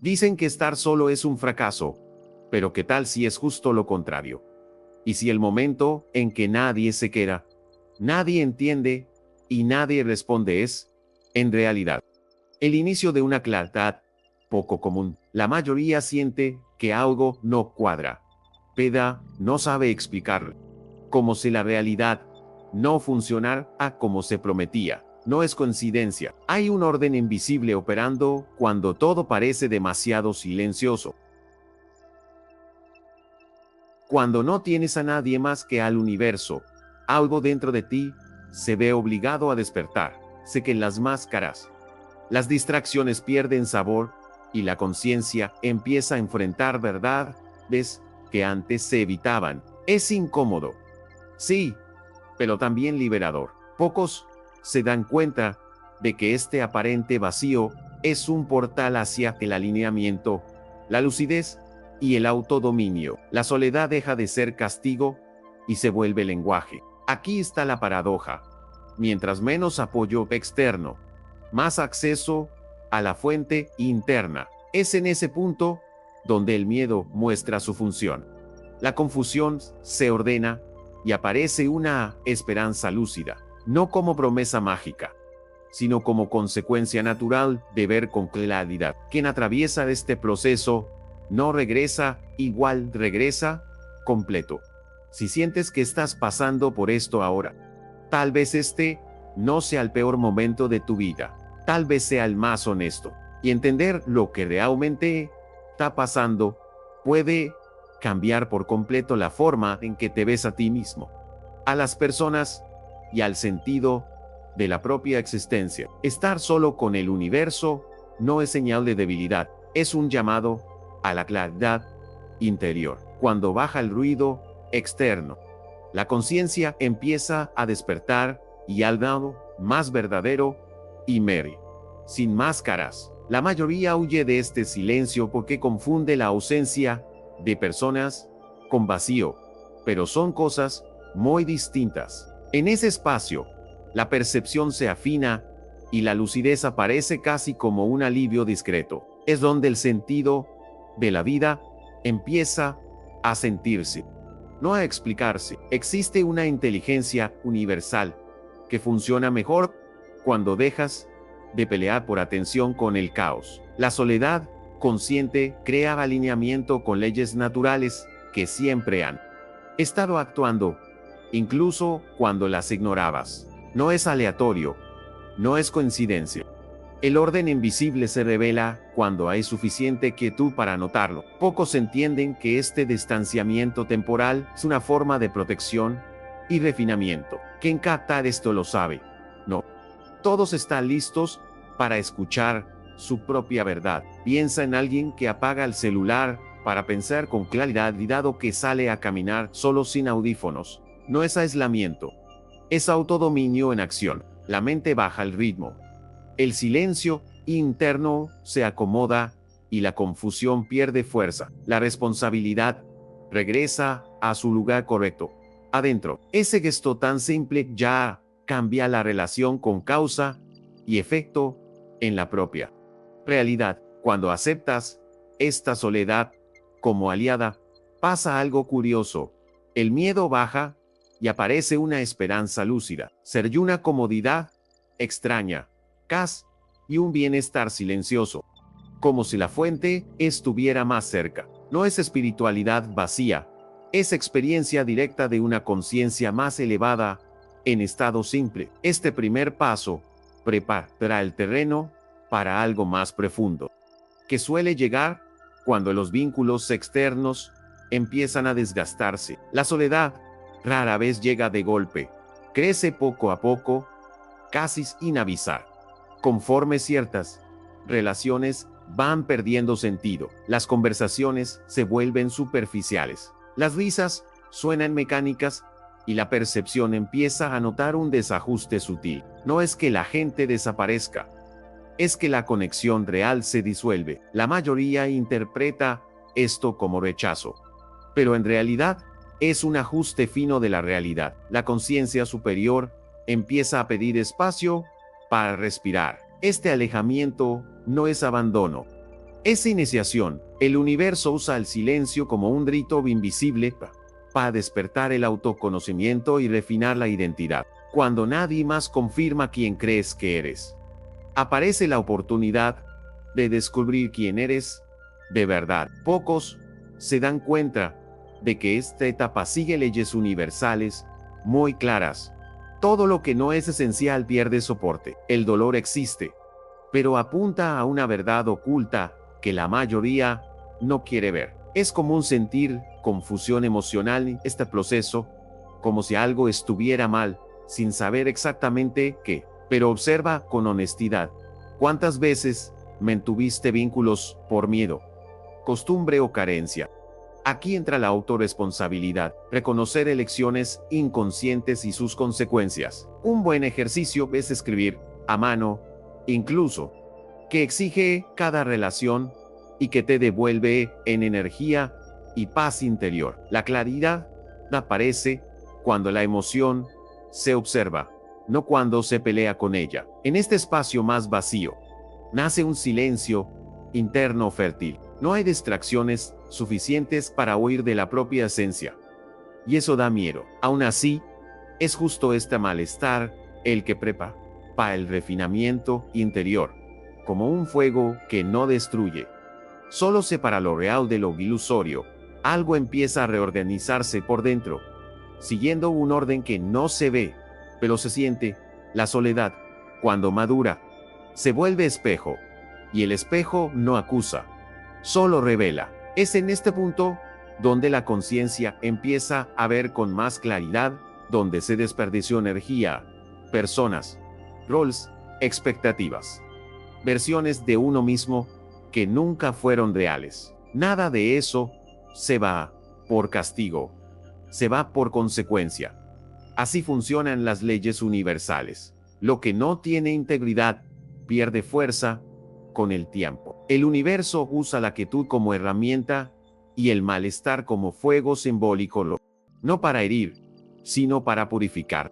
Dicen que estar solo es un fracaso, pero ¿qué tal si es justo lo contrario? Y si el momento en que nadie se queda, nadie entiende y nadie responde es, en realidad, el inicio de una claridad poco común. La mayoría siente que algo no cuadra. Peda no sabe explicar, como si la realidad no funcionara como se prometía. No es coincidencia. Hay un orden invisible operando cuando todo parece demasiado silencioso. Cuando no tienes a nadie más que al universo, algo dentro de ti se ve obligado a despertar. Sé que las máscaras, las distracciones pierden sabor y la conciencia empieza a enfrentar verdades que antes se evitaban. Es incómodo, sí, pero también liberador. Pocos se dan cuenta de que este aparente vacío es un portal hacia el alineamiento, la lucidez y el autodominio. La soledad deja de ser castigo y se vuelve lenguaje. Aquí está la paradoja. Mientras menos apoyo externo, más acceso a la fuente interna. Es en ese punto donde el miedo muestra su función. La confusión se ordena y aparece una esperanza lúcida, no como promesa mágica, sino como consecuencia natural de ver con claridad. Quien atraviesa este proceso no regresa, igual regresa completo. Si sientes que estás pasando por esto ahora, tal vez este no sea el peor momento de tu vida, tal vez sea el más honesto. Y entender lo que realmente está pasando puede cambiar por completo la forma en que te ves a ti mismo, a las personas y al sentido de la propia existencia. Estar solo con el universo no es señal de debilidad, es un llamado a la claridad interior. Cuando baja el ruido externo, la conciencia empieza a despertar y al lado más verdadero y Mary, sin máscaras. La mayoría huye de este silencio porque confunde la ausencia de personas con vacío, pero son cosas muy distintas. En ese espacio, la percepción se afina y la lucidez aparece casi como un alivio discreto. Es donde el sentido de la vida empieza a sentirse, no a explicarse. Existe una inteligencia universal que funciona mejor cuando dejas de pelear por atención con el caos. La soledad consciente crea alineamiento con leyes naturales que siempre han estado actuando, incluso cuando las ignorabas. No es aleatorio, no es coincidencia. El orden invisible se revela cuando hay suficiente quietud para notarlo. Pocos entienden que este distanciamiento temporal es una forma de protección y refinamiento. Quien capta esto lo sabe. No. Todos están listos para escuchar su propia verdad. Piensa en alguien que apaga el celular para pensar con claridad y dado que sale a caminar solo sin audífonos. No es aislamiento, es autodominio en acción. La mente baja el ritmo. El silencio interno se acomoda y la confusión pierde fuerza. La responsabilidad regresa a su lugar correcto. Adentro, ese gesto tan simple ya cambia la relación con causa y efecto en la propia realidad. Cuando aceptas esta soledad como aliada, pasa algo curioso. El miedo baja y aparece una esperanza lúcida. Ser una comodidad extraña, paz y un bienestar silencioso, como si la fuente estuviera más cerca. No es espiritualidad vacía, es experiencia directa de una conciencia más elevada en estado simple. Este primer paso prepara el terreno para algo más profundo, que suele llegar cuando los vínculos externos empiezan a desgastarse. La soledad rara vez llega de golpe, crece poco a poco, casi sin avisar. Conforme ciertas relaciones van perdiendo sentido, las conversaciones se vuelven superficiales, las risas suenan mecánicas y la percepción empieza a notar un desajuste sutil. No es que la gente desaparezca, es que la conexión real se disuelve. La mayoría interpreta esto como rechazo, pero en realidad es un ajuste fino de la realidad. La conciencia superior empieza a pedir espacio para respirar. Este alejamiento no es abandono, Esa iniciación, el universo usa el silencio como un rito invisible para despertar el autoconocimiento y refinar la identidad. Cuando nadie más confirma quién crees que eres, aparece la oportunidad de descubrir quién eres de verdad. Pocos se dan cuenta de que esta etapa sigue leyes universales muy claras. Todo lo que no es esencial pierde soporte. El dolor existe, pero apunta a una verdad oculta que la mayoría no quiere ver. Es común sentir confusión emocional en este proceso, como si algo estuviera mal, sin saber exactamente qué. Pero observa con honestidad. ¿Cuántas veces mantuviste vínculos por miedo, costumbre o carencia? Aquí entra la autorresponsabilidad, reconocer elecciones inconscientes y sus consecuencias. Un buen ejercicio es escribir, a mano, incluso, que exige cada relación y que te devuelve en energía y paz interior. La claridad aparece cuando la emoción se observa, no cuando se pelea con ella. En este espacio más vacío, nace un silencio interno fértil. No hay distracciones suficientes para huir de la propia esencia. Y eso da miedo. Aún así, es justo este malestar el que prepara para el refinamiento interior, como un fuego que no destruye. Solo separa lo real de lo ilusorio. Algo empieza a reorganizarse por dentro, siguiendo un orden que no se ve, pero se siente. La soledad, cuando madura, se vuelve espejo, y el espejo no acusa, solo revela. Es en este punto donde la conciencia empieza a ver con más claridad, donde se desperdició energía, personas, roles, expectativas, versiones de uno mismo que nunca fueron reales. Nada de eso se va por castigo, se va por consecuencia. Así funcionan las leyes universales. Lo que no tiene integridad pierde fuerza con el tiempo. El universo usa la quietud como herramienta y el malestar como fuego simbólico, no para herir, sino para purificar.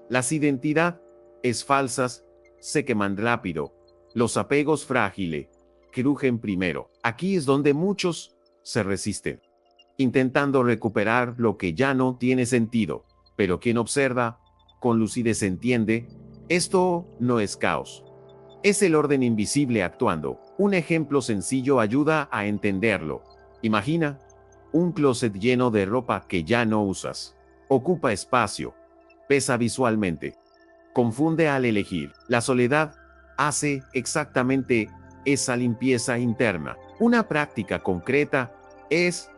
Las identidades falsas se queman rápido, los apegos frágiles crujen primero. Aquí es donde muchos se resisten, intentando recuperar lo que ya no tiene sentido, pero quien observa con lucidez entiende, esto no es caos. Es el orden invisible actuando. Un ejemplo sencillo ayuda a entenderlo. Imagina un closet lleno de ropa que ya no usas. Ocupa espacio, pesa visualmente, confunde al elegir. La soledad hace exactamente esa limpieza interna. Una práctica concreta es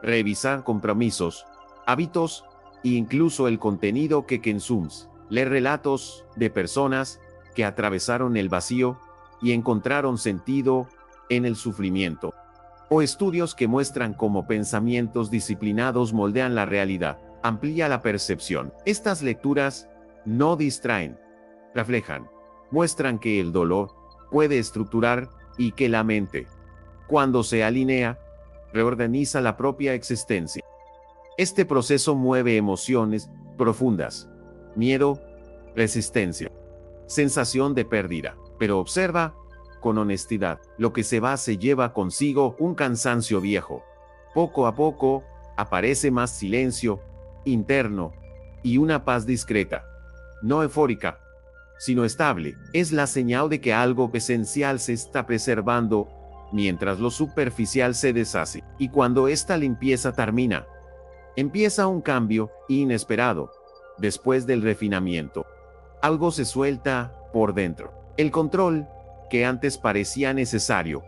revisar compromisos, hábitos e incluso el contenido que consumes. Leer relatos de personas que atravesaron el vacío y encontraron sentido en el sufrimiento. O estudios que muestran cómo pensamientos disciplinados moldean la realidad. Amplía la percepción. Estas lecturas no distraen, reflejan, muestran que el dolor puede estructurar y que la mente, cuando se alinea, reorganiza la propia existencia. Este proceso mueve emociones profundas, miedo, resistencia, sensación de pérdida, pero observa con honestidad. Lo que se va se lleva consigo un cansancio viejo. Poco a poco aparece más silencio interno y una paz discreta, no eufórica, sino estable. Es la señal de que algo esencial se está preservando mientras lo superficial se deshace. Y cuando esta limpieza termina, empieza un cambio inesperado. Después del refinamiento, algo se suelta por dentro. El control, que antes parecía necesario,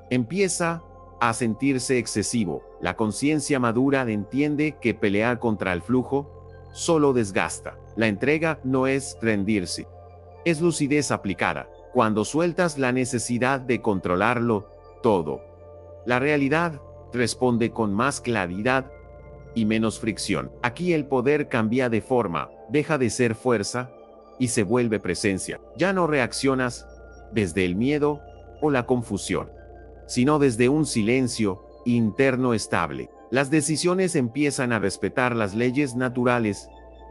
empieza a sentirse excesivo. La conciencia madura entiende que pelear contra el flujo solo desgasta. La entrega no es rendirse, es lucidez aplicada. Cuando sueltas la necesidad de controlarlo todo, la realidad responde con más claridad y menos fricción. Aquí el poder cambia de forma, deja de ser fuerza y se vuelve presencia. Ya no reaccionas desde el miedo o la confusión, sino desde un silencio interno estable. Las decisiones empiezan a respetar las leyes naturales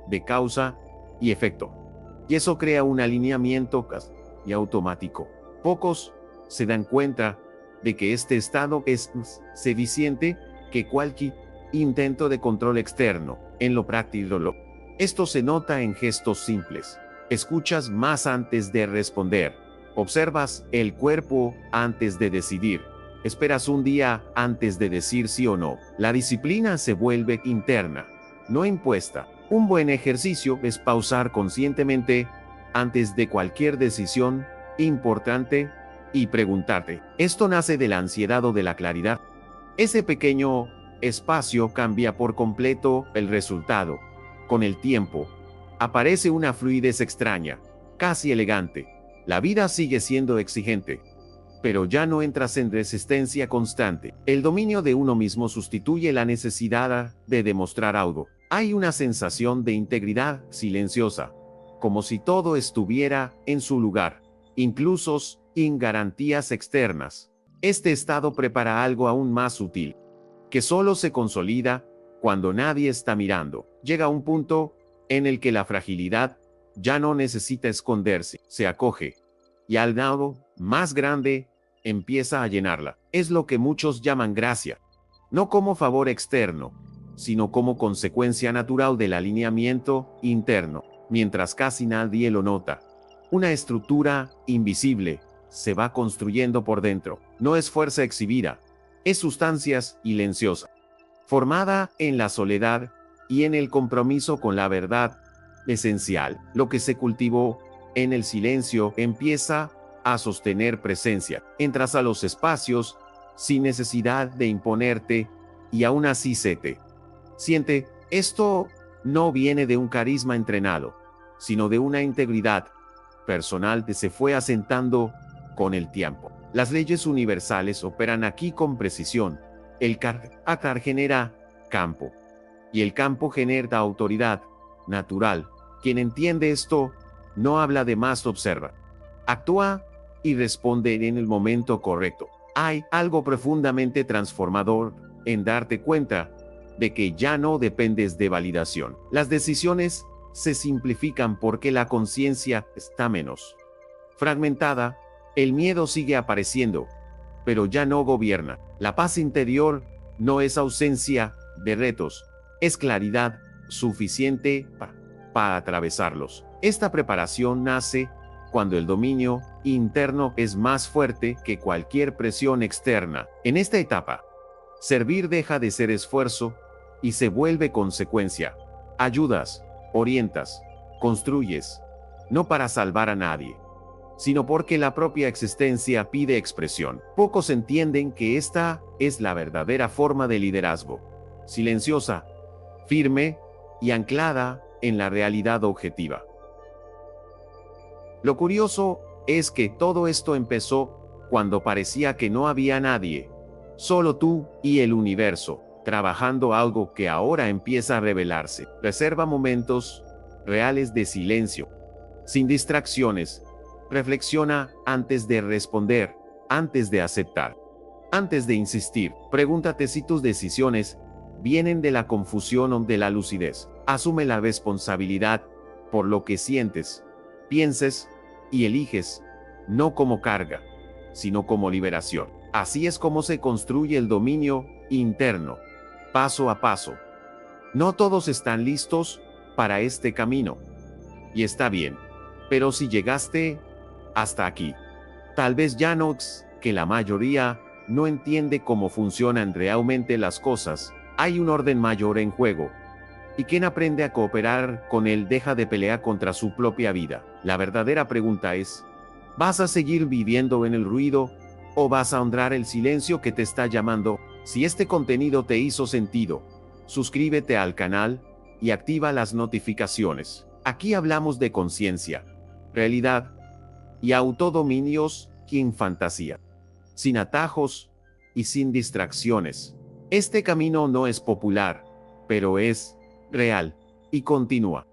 de causa y efecto, y eso crea un alineamiento y automático. Pocos se dan cuenta de que este estado es más eficiente que cualquier intento de control externo. En lo práctico, esto se nota en gestos simples. Escuchas más antes de responder. Observas el cuerpo antes de decidir. Esperas un día antes de decir sí o no. La disciplina se vuelve interna, no impuesta. Un buen ejercicio es pausar conscientemente antes de cualquier decisión importante y preguntarte, ¿esto nace de la ansiedad o de la claridad? Ese pequeño espacio cambia por completo el resultado. Con el tiempo, aparece una fluidez extraña, casi elegante. La vida sigue siendo exigente, pero ya no entras en resistencia constante. El dominio de uno mismo sustituye la necesidad de demostrar algo. Hay una sensación de integridad silenciosa, como si todo estuviera en su lugar, incluso sin garantías externas. Este estado prepara algo aún más sutil, que solo se consolida cuando nadie está mirando. Llega un punto en el que la fragilidad ya no necesita esconderse, se acoge, y al lado más grande empieza a llenarla. Es lo que muchos llaman gracia, no como favor externo, sino como consecuencia natural del alineamiento interno. Mientras casi nadie lo nota, una estructura invisible se va construyendo por dentro. No es fuerza exhibida, es sustancia silenciosa, formada en la soledad y en el compromiso con la verdad esencial. Lo que se cultivó en el silencio empieza a sostener presencia. Entras a los espacios sin necesidad de imponerte y aún así se te siente. Esto no viene de un carisma entrenado, sino de una integridad personal que se fue asentando con el tiempo. Las leyes universales operan aquí con precisión. El carácter genera campo, y el campo genera autoridad natural. Quien entiende esto no habla de más, observa, actúa y responde en el momento correcto. Hay algo profundamente transformador en darte cuenta de que ya no dependes de validación. Las decisiones se simplifican porque la conciencia está menos fragmentada. El miedo sigue apareciendo, pero ya no gobierna. La paz interior no es ausencia de retos, es claridad suficiente para atravesarlos. Esta preparación nace cuando el dominio interno es más fuerte que cualquier presión externa. En esta etapa, servir deja de ser esfuerzo y se vuelve consecuencia. Ayudas, orientas, construyes, no para salvar a nadie, sino porque la propia existencia pide expresión. Pocos entienden que esta es la verdadera forma de liderazgo, silenciosa, firme y anclada en la realidad objetiva. Lo curioso es que todo esto empezó cuando parecía que no había nadie, solo tú y el universo, trabajando algo que ahora empieza a revelarse. Reserva momentos reales de silencio, sin distracciones. Reflexiona antes de responder, antes de aceptar, antes de insistir. Pregúntate si tus decisiones vienen de la confusión o de la lucidez. Asume la responsabilidad por lo que sientes, pienses y eliges, no como carga, sino como liberación. Así es como se construye el dominio interno, paso a paso. No todos están listos para este camino, y está bien, pero si llegaste hasta aquí, tal vez ya notes que la mayoría no entiende cómo funcionan realmente las cosas. Hay un orden mayor en juego, y quien aprende a cooperar con él deja de pelear contra su propia vida. La verdadera pregunta es, ¿vas a seguir viviendo en el ruido o vas a honrar el silencio que te está llamando? Si este contenido te hizo sentido, suscríbete al canal y activa las notificaciones. Aquí hablamos de conciencia, realidad y autodominios sin fantasía, sin atajos y sin distracciones. Este camino no es popular, pero es real y continúa.